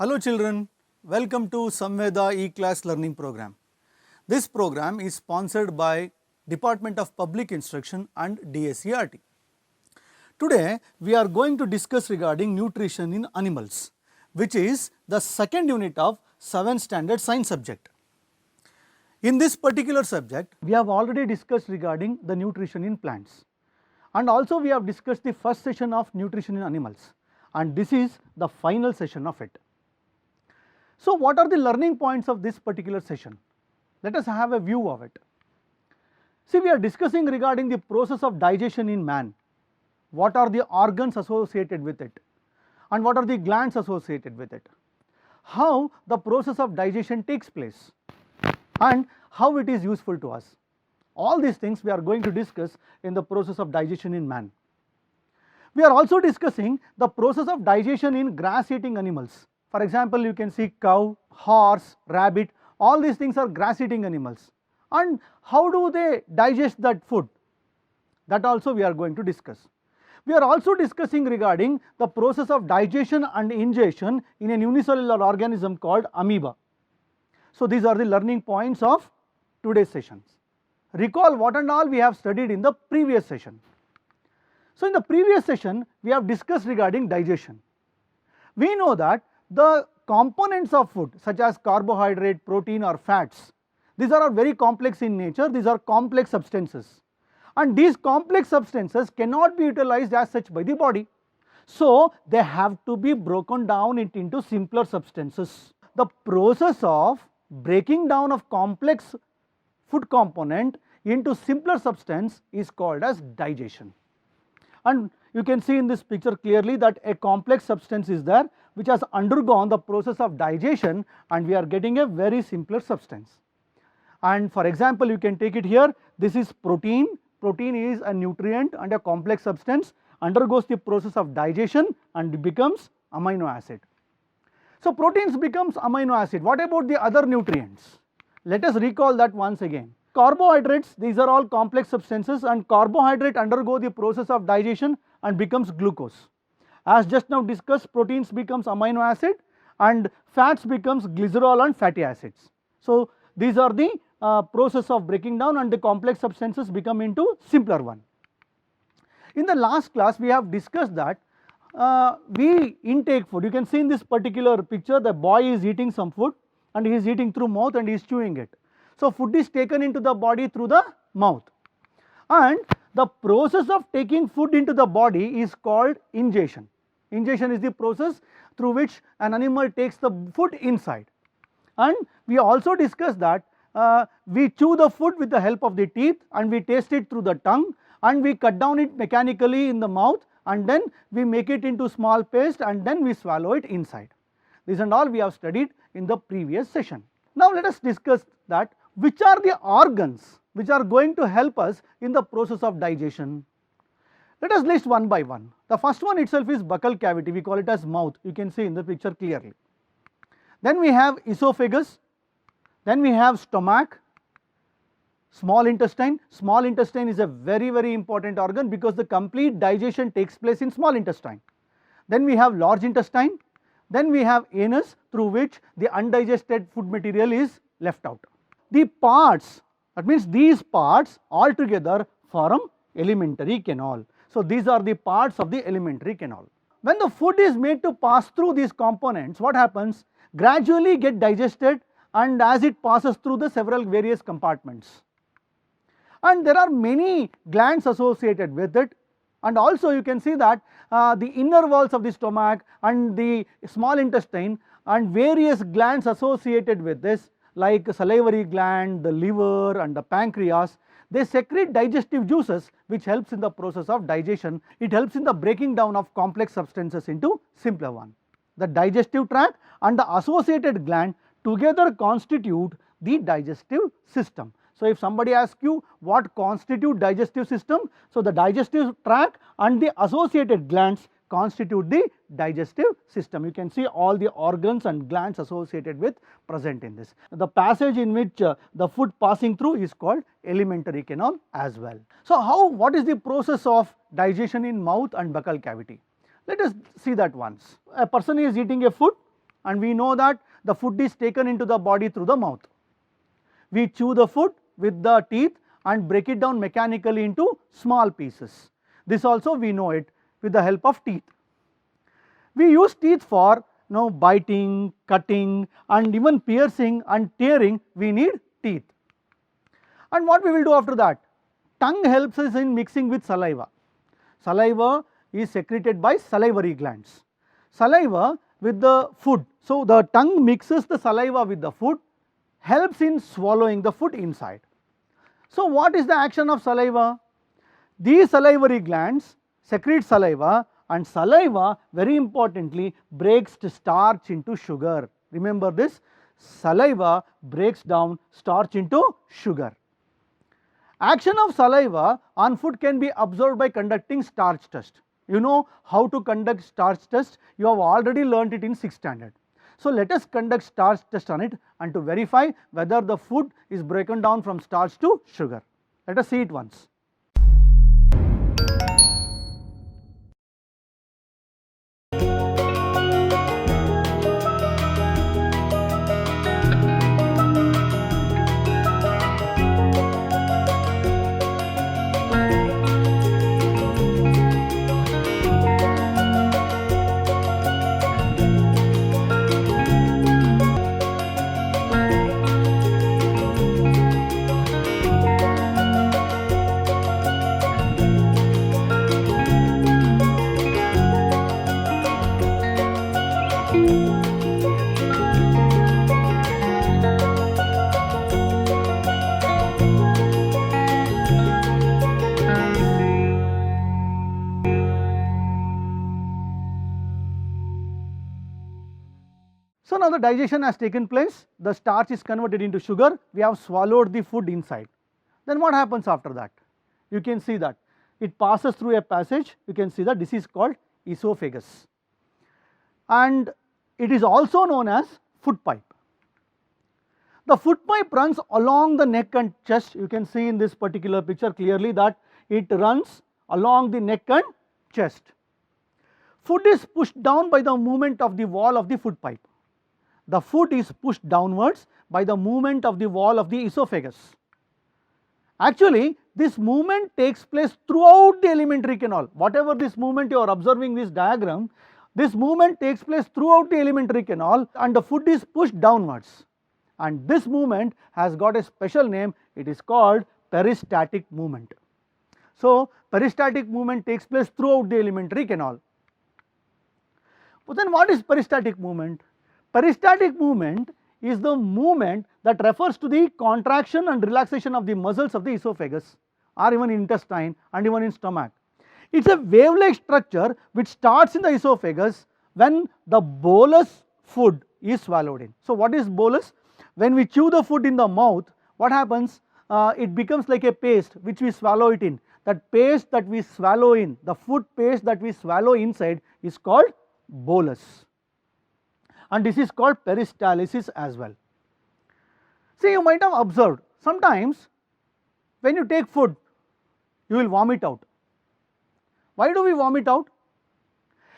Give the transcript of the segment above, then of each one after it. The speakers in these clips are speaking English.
Hello children, welcome to Samveda E-Class Learning Program. This program is sponsored by Department of Public Instruction and DSCRT. Today we are going to discuss regarding nutrition in animals, which is the second unit of 7th standard science subject. In this particular subject, we have already discussed regarding the nutrition in plants, and also we have discussed the first session of nutrition in animals, and this is the final session of it. So, what are the learning points of this particular session? Let us have a view of it. See, we are discussing regarding the process of digestion in man. What are the organs associated with it, and what are the glands associated with it? How the process of digestion takes place, and how it is useful to us. All these things we are going to discuss in the process of digestion in man. We are also discussing the process of digestion in grass eating animals. For example, you can see cow, horse, rabbit, all these things are grass eating animals. And how do they digest that food? That also we are going to discuss. We are also discussing regarding the process of digestion and ingestion in a unicellular organism called amoeba. So, these are the learning points of today's sessions. Recall what and all we have studied in the previous session. So, in the previous session, we have discussed regarding digestion. We know that the components of food such as carbohydrate, protein or fats, these are very complex in nature, these are complex substances, and these complex substances cannot be utilized as such by the body. So, they have to be broken down into simpler substances. The process of breaking down of complex food component into simpler substance is called as digestion. And you can see in this picture clearly that a complex substance is there which has undergone the process of digestion, and we are getting a very simpler substance. And for example, you can take it here, this is protein. Protein is a nutrient and a complex substance, undergoes the process of digestion and becomes amino acid. So, proteins becomes amino acid. What about the other nutrients? Let us recall that once again. Carbohydrates, these are all complex substances, and carbohydrate undergo the process of digestion and becomes glucose. As just now discussed, proteins becomes amino acid and fats becomes glycerol and fatty acids. So, these are the process of breaking down, and the complex substances become into simpler one. In the last class, we have discussed that we intake food. You can see in this particular picture, the boy is eating some food and he is eating through mouth and he is chewing it. So, food is taken into the body through the mouth, and the process of taking food into the body is called ingestion. Ingestion is the process through which an animal takes the food inside, and we also discussed that we chew the food with the help of the teeth, and we taste it through the tongue, and we cut down it mechanically in the mouth, and then we make it into small paste, and then we swallow it inside. This and all we have studied in the previous session. Now, let us discuss that which are the organs which are going to help us in the process of digestion. Let us list one by one. The first one itself is buccal cavity, we call it as mouth, you can see in the picture clearly. Then we have esophagus, then we have stomach, small intestine. Small intestine is a very important organ because the complete digestion takes place in small intestine. Then we have large intestine, then we have anus, through which the undigested food material is left out. The parts, that means these parts all together form alimentary canal. So, these are the parts of the alimentary canal. When the food is made to pass through these components, what happens? Gradually get digested, and as it passes through the several various compartments. And there are many glands associated with it, and also you can see that the inner walls of the stomach and the small intestine and various glands associated with this, like salivary gland, the liver and the pancreas, they secrete digestive juices which helps in the process of digestion. It helps in the breaking down of complex substances into simpler one. The digestive tract and the associated gland together constitute the digestive system. So, if somebody asks you what constitute digestive system, so the digestive tract and the associated glands constitute the digestive system. You can see all the organs and glands associated with present in this. The passage in which the food passing through is called alimentary canal as well. So, what is the process of digestion in mouth and buccal cavity? Let us see that once. A person is eating a food, and we know that the food is taken into the body through the mouth. We chew the food with the teeth and break it down mechanically into small pieces. This also we know it with the help of teeth. We use teeth for biting, cutting, and even piercing and tearing. We need teeth. And what we will do after that? Tongue helps us in mixing with saliva. Saliva is secreted by salivary glands. Saliva with the food. So the tongue mixes the saliva with the food, helps in swallowing the food inside. So what is the action of saliva? These salivary glands secrete saliva, and saliva, very importantly, breaks starch into sugar. Remember this, saliva breaks down starch into sugar. Action of saliva on food can be observed by conducting starch test. You know how to conduct starch test, you have already learnt it in 6th standard. So let us conduct starch test on it and to verify whether the food is broken down from starch to sugar. Let us see it once. So now the digestion has taken place, the starch is converted into sugar, we have swallowed the food inside. Then what happens after that? You can see that it passes through a passage, you can see that this is called esophagus, and it is also known as food pipe. The food pipe runs along the neck and chest. You can see in this particular picture clearly that it runs along the neck and chest. Food is pushed down by the movement of the wall of the food pipe. The food is pushed downwards by the movement of the wall of the esophagus. Actually, this movement takes place throughout the alimentary canal. Whatever this movement you are observing this diagram, this movement takes place throughout the alimentary canal and the food is pushed downwards. And this movement has got a special name, it is called peristaltic movement. So, peristaltic movement takes place throughout the alimentary canal. But then what is peristaltic movement? Peristaltic movement is the movement that refers to the contraction and relaxation of the muscles of the esophagus or even intestine and even in stomach. It is a wave-like structure which starts in the esophagus when the bolus food is swallowed in. So what is bolus? When we chew the food in the mouth, what happens? It becomes like a paste which we swallow it in. That paste that we swallow in, the food paste that we swallow inside is called bolus. And this is called peristalsis as well. See, you might have observed sometimes when you take food, you will vomit out. Why do we vomit out?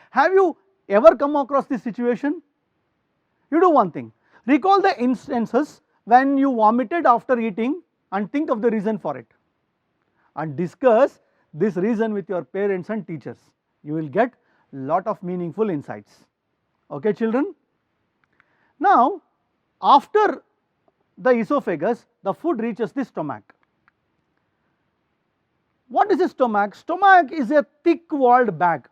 Have you ever come across this situation? You do one thing, recall the instances when you vomited after eating and think of the reason for it and discuss this reason with your parents and teachers. You will get lot of meaningful insights. Okay, children? Now, after the esophagus, the food reaches the stomach. What is a stomach? Stomach is a thick walled bag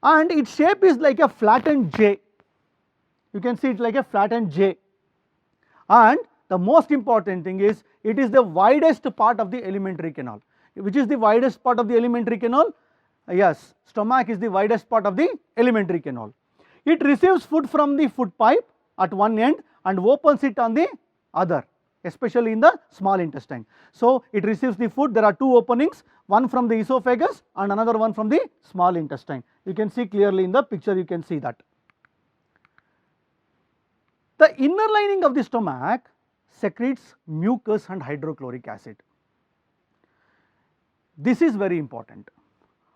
and its shape is like a flattened J. You can see it like a flattened J, and the most important thing is it is the widest part of the alimentary canal. Which is the widest part of the alimentary canal? Yes, stomach is the widest part of the alimentary canal. It receives food from the food pipe at one end and opens it on the other, especially in the small intestine. So it receives the food, there are two openings, one from the esophagus and another one from the small intestine. You can see clearly in the picture, you can see that. The inner lining of the stomach secretes mucus and hydrochloric acid. This is very important.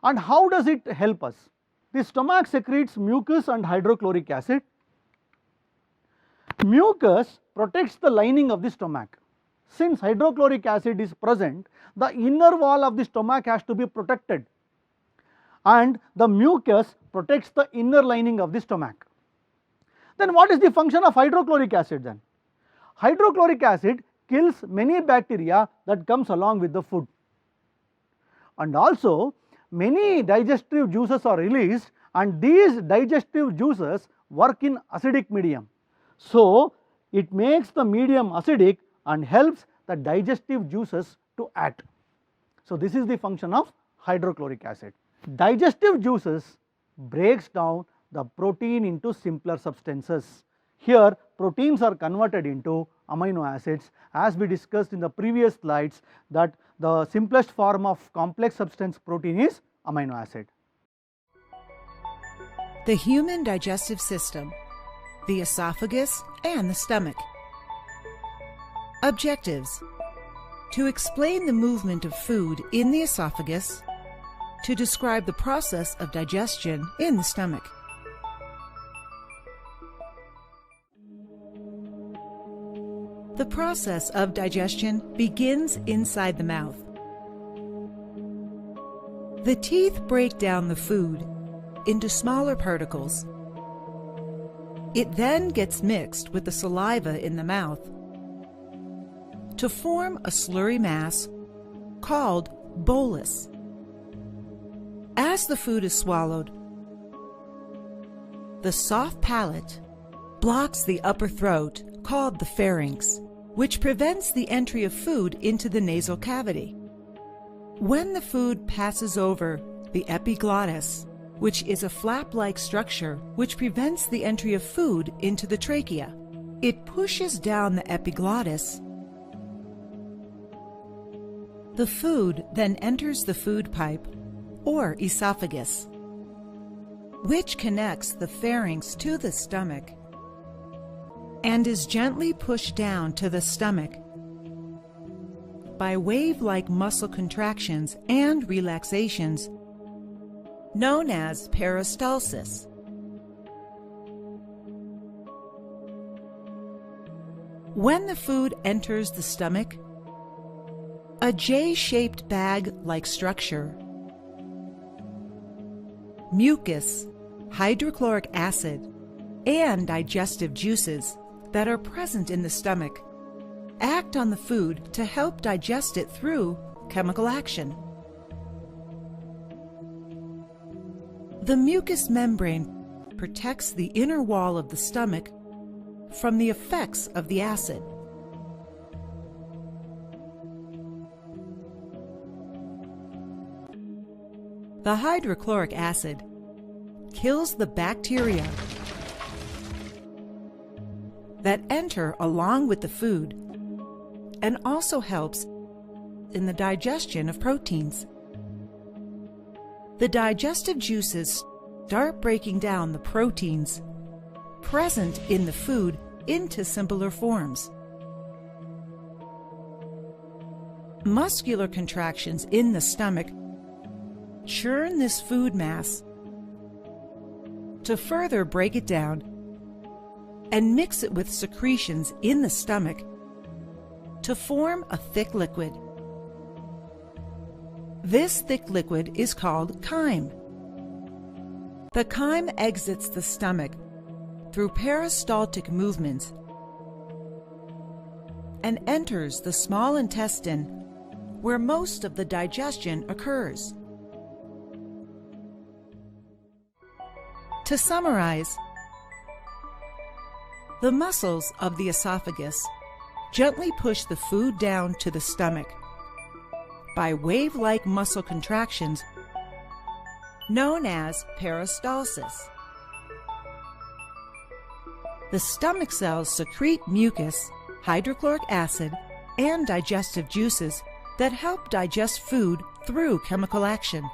And how does it help us? The stomach secretes mucus and hydrochloric acid Mucus protects the lining of the stomach. Since hydrochloric acid is present, the inner wall of the stomach has to be protected, and the mucus protects the inner lining of the stomach. Then what is the function of hydrochloric acid then? Hydrochloric acid kills many bacteria that comes along with the food, and also many digestive juices are released, and these digestive juices work in acidic medium. So it makes the medium acidic and helps the digestive juices to act. So this is the function of hydrochloric acid. Digestive juices breaks down the protein into simpler substances. Here proteins are converted into amino acids, as we discussed in the previous slides that the simplest form of complex substance protein is amino acid. The human digestive system, the esophagus and the stomach. Objectives: to explain the movement of food in the esophagus, to describe the process of digestion in the stomach. The process of digestion begins inside the mouth. The teeth break down the food into smaller particles. It then gets mixed with the saliva in the mouth to form a slurry mass called bolus. As the food is swallowed, the soft palate blocks the upper throat called the pharynx, which prevents the entry of food into the nasal cavity. When the food passes over the epiglottis, which is a flap-like structure which prevents the entry of food into the trachea, it pushes down the epiglottis. The food then enters the food pipe, or esophagus, which connects the pharynx to the stomach and is gently pushed down to the stomach by wave-like muscle contractions and relaxations known as peristalsis. When the food enters the stomach, a J-shaped bag-like structure, mucus, hydrochloric acid, and digestive juices that are present in the stomach act on the food to help digest it through chemical action. The mucous membrane protects the inner wall of the stomach from the effects of the acid. The hydrochloric acid kills the bacteria that enter along with the food and also helps in the digestion of proteins. The digestive juices start breaking down the proteins present in the food into simpler forms. Muscular contractions in the stomach churn this food mass to further break it down and mix it with secretions in the stomach to form a thick liquid. This thick liquid is called chyme. The chyme exits the stomach through peristaltic movements and enters the small intestine where most of the digestion occurs. To summarize, the muscles of the esophagus gently push the food down to the stomach by wave-like muscle contractions known as peristalsis. The stomach cells secrete mucus, hydrochloric acid, and digestive juices that help digest food through chemical action.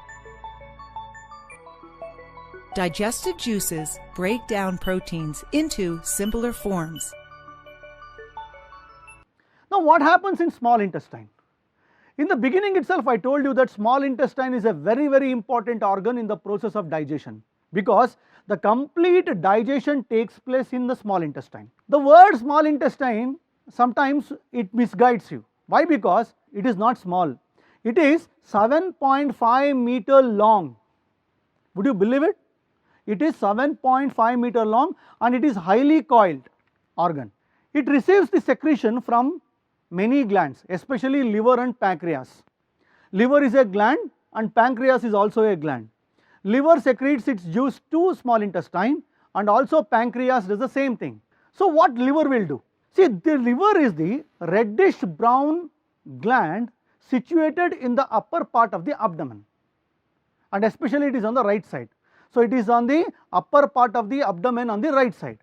Digestive juices break down proteins into simpler forms. Now what happens in small intestine? In the beginning itself I told you that small intestine is a very important organ in the process of digestion, because the complete digestion takes place in the small intestine. The word small intestine, sometimes it misguides you. Why? Because it is not small. It is 7.5 meter long. Would you believe it? It is 7.5 meter long and it is highly coiled organ. It receives the secretion from many glands, especially liver and pancreas. Liver is a gland and pancreas is also a gland. Liver secretes its juice to small intestine and also pancreas does the same thing. So what liver will do? See, the liver is the reddish brown gland situated in the upper part of the abdomen, and especially it is on the right side. So it is on the upper part of the abdomen on the right side.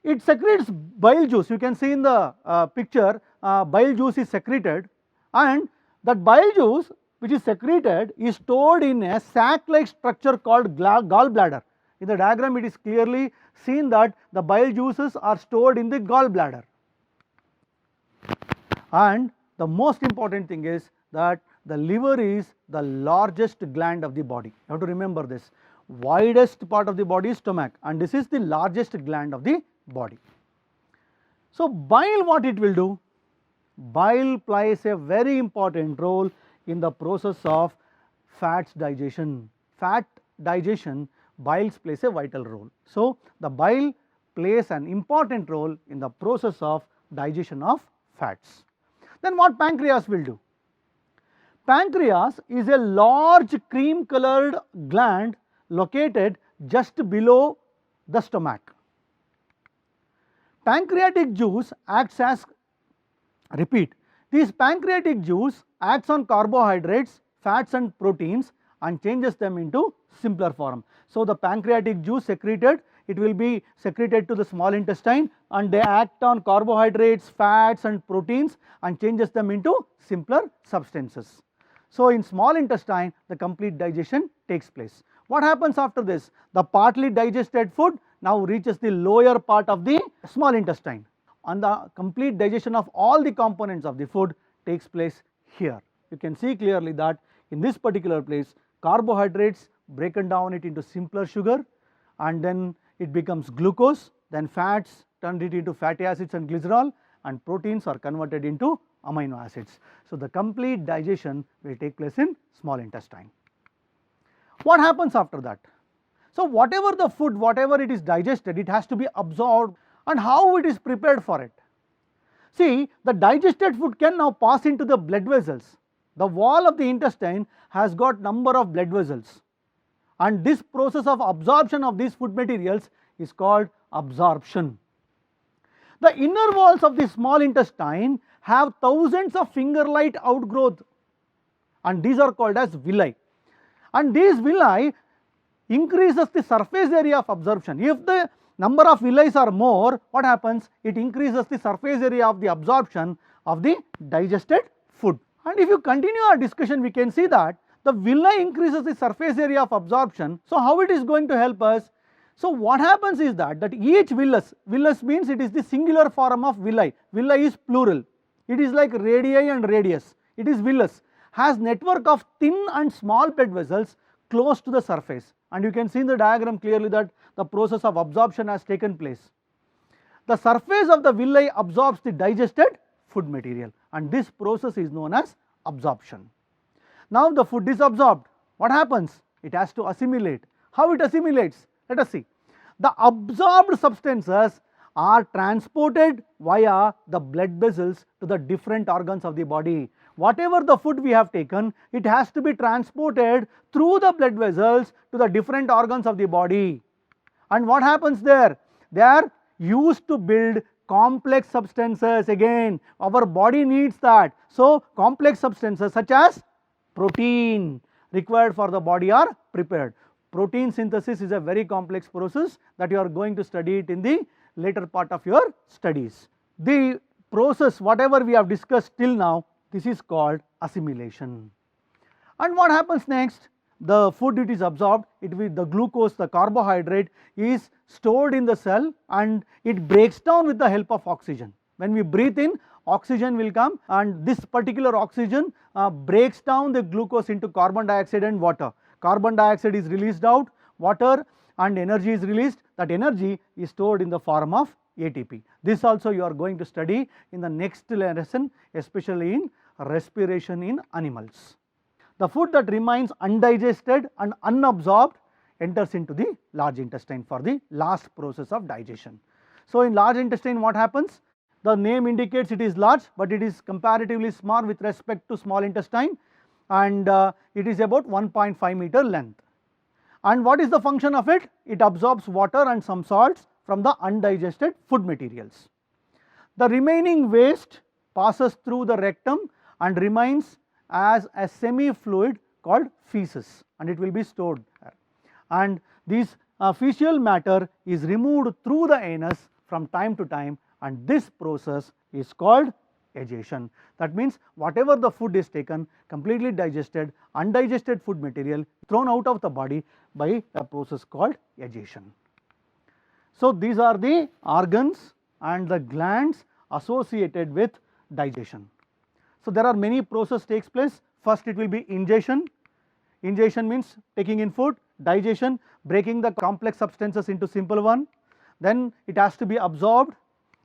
It secretes bile juice. You can see in the picture, bile juice is secreted, and that bile juice which is secreted is stored in a sac-like structure called gallbladder. In the diagram it is clearly seen that the bile juices are stored in the gallbladder. And the most important thing is that the liver is the largest gland of the body. You have to remember this. Widest part of the body is stomach, and this is the largest gland of the body. So bile, what it will do? Bile plays a very important role in the process of fats digestion. Fat digestion, bile plays a vital role. So the bile plays an important role in the process of digestion of fats. Then what pancreas will do? Pancreas is a large cream colored gland located just below the stomach. Pancreatic juice acts as, repeat, this pancreatic juice acts on carbohydrates, fats and proteins and changes them into simpler form. So the pancreatic juice secreted, it will be secreted to the small intestine and they act on carbohydrates, fats and proteins and changes them into simpler substances. So in small intestine the complete digestion takes place. What happens after this? The partly digested food now reaches the lower part of the small intestine, and the complete digestion of all the components of the food takes place here. You can see clearly that in this particular place carbohydrates broken down it into simpler sugar and then it becomes glucose, then fats turned it into fatty acids and glycerol, and proteins are converted into amino acids. So the complete digestion will take place in small intestine. What happens after that? So whatever the food, whatever it is digested, it has to be absorbed, and how it is prepared for it. See, the digested food can now pass into the blood vessels. The wall of the intestine has got number of blood vessels, and this process of absorption of these food materials is called absorption. The inner walls of the small intestine have thousands of finger-like outgrowth, and these are called as villi. And these villi increases the surface area of absorption. If the number of villi are more, what happens? It increases the surface area of the absorption of the digested food. And if you continue our discussion, we can see that the villi increases the surface area of absorption. So how it is going to help us? So what happens is that each villus means it is the singular form of villi. Villi is plural. It is like radii and radius. It is villus. Has network of thin and small blood vessels close to the surface, and you can see in the diagram clearly that the process of absorption has taken place. The surface of the villi absorbs the digested food material, and this process is known as absorption. Now the food is absorbed. What happens? It has to assimilate. How it assimilates? Let us see. The absorbed substances are transported via the blood vessels to the different organs of the body. Whatever the food we have taken, it has to be transported through the blood vessels to the different organs of the body. And what happens there? They are used to build complex substances. Again, our body needs that. So complex substances such as protein required for the body are prepared. Protein synthesis is a very complex process that you are going to study it in the later part of your studies. The process, whatever we have discussed till now, this is called assimilation. And what happens next? The food it is absorbed, it will, the glucose, the carbohydrate is stored in the cell and it breaks down with the help of oxygen. When we breathe in, oxygen will come, and this particular oxygen breaks down the glucose into carbon dioxide and water. Carbon dioxide is released out, water and energy is released. That energy is stored in the form of ATP. This also you are going to study in the next lesson, especially in respiration in animals. The food that remains undigested and unabsorbed enters into the large intestine for the last process of digestion. So, in large intestine what happens? The name indicates it is large, but it is comparatively small with respect to small intestine, and it is about 1.5 meter length. And what is the function of it? It absorbs water and some salts from the undigested food materials. The remaining waste passes through the rectum and remains as a semi-fluid called feces, and it will be stored there. And this fecal matter is removed through the anus from time to time, and this process is called egestion. That means whatever the food is taken, completely digested, undigested food material thrown out of the body by a process called egestion. So, these are the organs and the glands associated with digestion. So, there are many processes takes place. First it will be ingestion. Ingestion means taking in food. Digestion, breaking the complex substances into simple one. Then it has to be absorbed,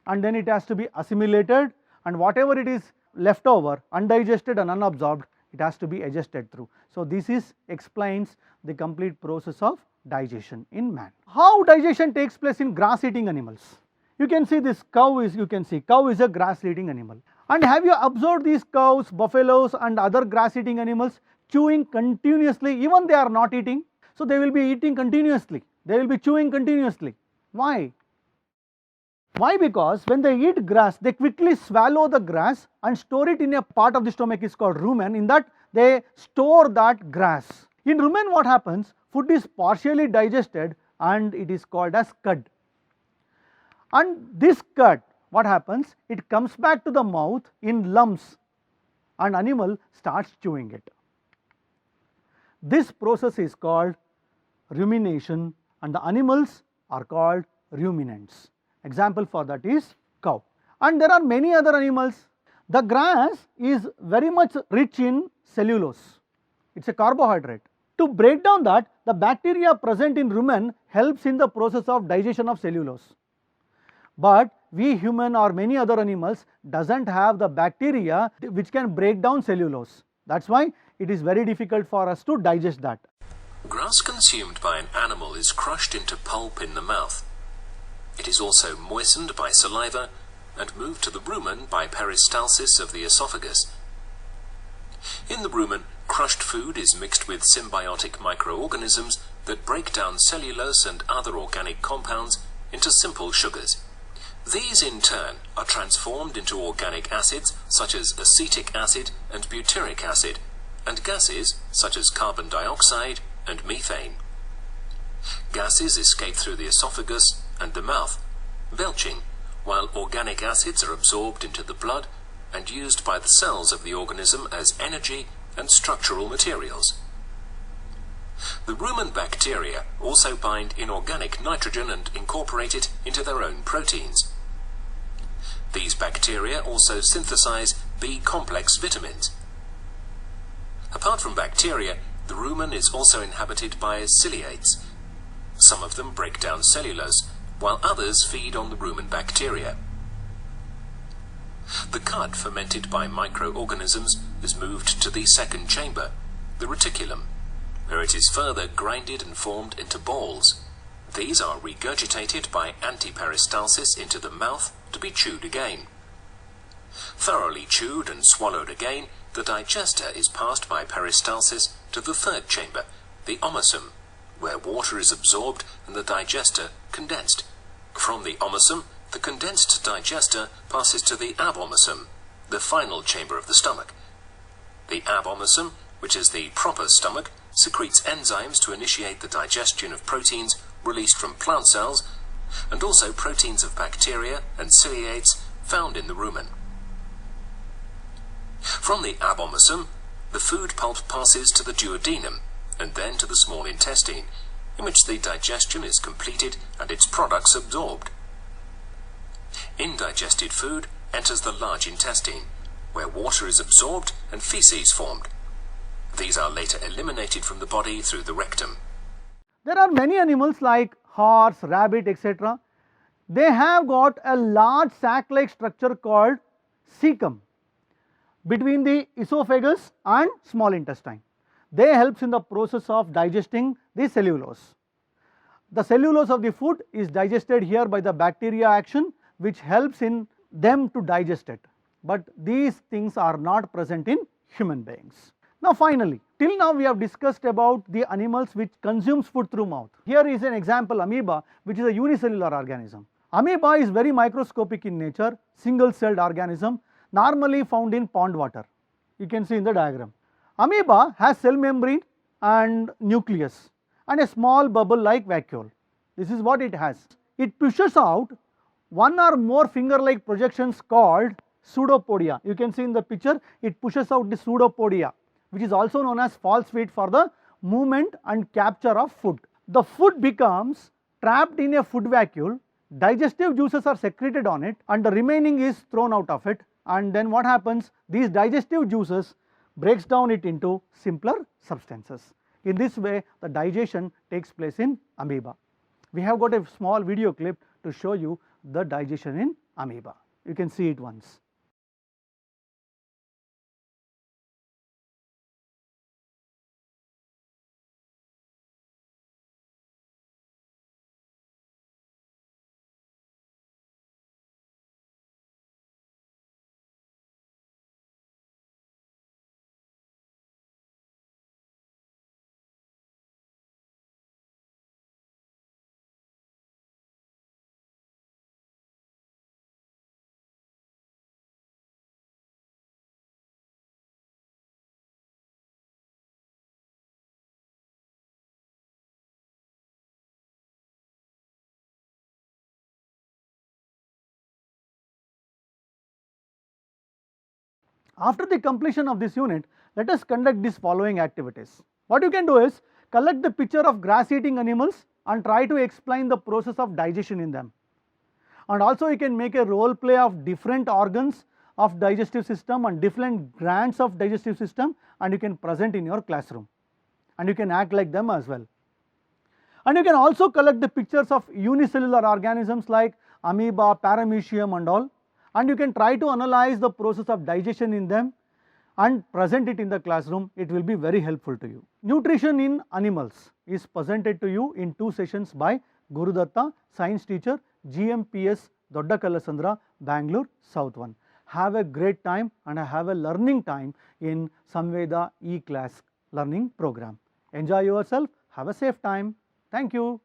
and then it has to be assimilated, and whatever it is left over, undigested and unabsorbed, it has to be digested through. So, this explains the complete process of digestion in man. How digestion takes place in grass eating animals? You can see this cow is a grass eating animal. And have you observed these cows, buffaloes and other grass eating animals chewing continuously, even they are not eating? So, they will be eating continuously, they will be chewing continuously. Why? Why? Because when they eat grass, they quickly swallow the grass and store it in a part of the stomach is called rumen. In that they store that grass. In rumen what happens? Food is partially digested and it is called as cud. And this cud, what happens? It comes back to the mouth in lumps and animal starts chewing it. This process is called rumination, and the animals are called ruminants. Example for that is cow. And there are many other animals. The grass is very much rich in cellulose. It is a carbohydrate. To break down that, the bacteria present in rumen helps in the process of digestion of cellulose. But we human or many other animals doesn't have the bacteria which can break down cellulose. That is why it is very difficult for us to digest that. Grass consumed by an animal is crushed into pulp in the mouth. It is also moistened by saliva and moved to the rumen by peristalsis of the esophagus. In the rumen, crushed food is mixed with symbiotic microorganisms that break down cellulose and other organic compounds into simple sugars. These in turn are transformed into organic acids such as acetic acid and butyric acid, and gases such as carbon dioxide and methane. Gases escape through the esophagus and the mouth, belching, while organic acids are absorbed into the blood and used by the cells of the organism as energy and structural materials. The rumen bacteria also bind inorganic nitrogen and incorporate it into their own proteins. These bacteria also synthesize B-complex vitamins. Apart from bacteria, the rumen is also inhabited by ciliates. Some of them break down cellulose, while others feed on the rumen bacteria. The cud fermented by microorganisms is moved to the second chamber, the reticulum, where it is further grinded and formed into balls. These are regurgitated by antiperistalsis into the mouth to be chewed again. Thoroughly chewed and swallowed again, the digester is passed by peristalsis to the third chamber, the omasum, where water is absorbed and the digester condensed. From the omasum, the condensed digester passes to the abomasum, the final chamber of the stomach. The abomasum, which is the proper stomach, secretes enzymes to initiate the digestion of proteins released from plant cells, and also proteins of bacteria and ciliates found in the rumen. From the abomasum, the food pulp passes to the duodenum and then to the small intestine, in which the digestion is completed and its products absorbed. Indigested food enters the large intestine, where water is absorbed and feces formed. These are later eliminated from the body through the rectum. There are many animals like horse, rabbit, etc. They have got a large sac-like structure called cecum between the esophagus and small intestine. They helps in the process of digesting the cellulose. The cellulose of the food is digested here by the bacteria action, which helps in them to digest it. But these things are not present in human beings. Now finally, till now we have discussed about the animals which consumes food through mouth. Here is an example amoeba, which is a unicellular organism. Amoeba is very microscopic in nature, single celled organism, normally found in pond water. You can see in the diagram. Amoeba has cell membrane and nucleus and a small bubble like vacuole. This is what it has. It pushes out one or more finger like projections called pseudopodia. You can see in the picture, it pushes out the pseudopodia, which is also known as false feet for the movement and capture of food. The food becomes trapped in a food vacuole, digestive juices are secreted on it and the remaining is thrown out of it, and then what happens, these digestive juices breaks down it into simpler substances. In this way the digestion takes place in amoeba. We have got a small video clip to show you the digestion in amoeba. You can see it once. After the completion of this unit, let us conduct these following activities. What you can do is collect the picture of grass eating animals and try to explain the process of digestion in them. And also you can make a role play of different organs of digestive system and different glands of digestive system, and you can present in your classroom and you can act like them as well. And you can also collect the pictures of unicellular organisms like amoeba, paramecium and all, and you can try to analyze the process of digestion in them and present it in the classroom. It will be very helpful to you. Nutrition in animals is presented to you in 2 sessions by Gurudatta, science teacher, GMPS, Dodda Kalasandra, Bangalore, South 1. Have a great time and have a learning time in Samveda e-class learning program. Enjoy yourself, have a safe time. Thank you.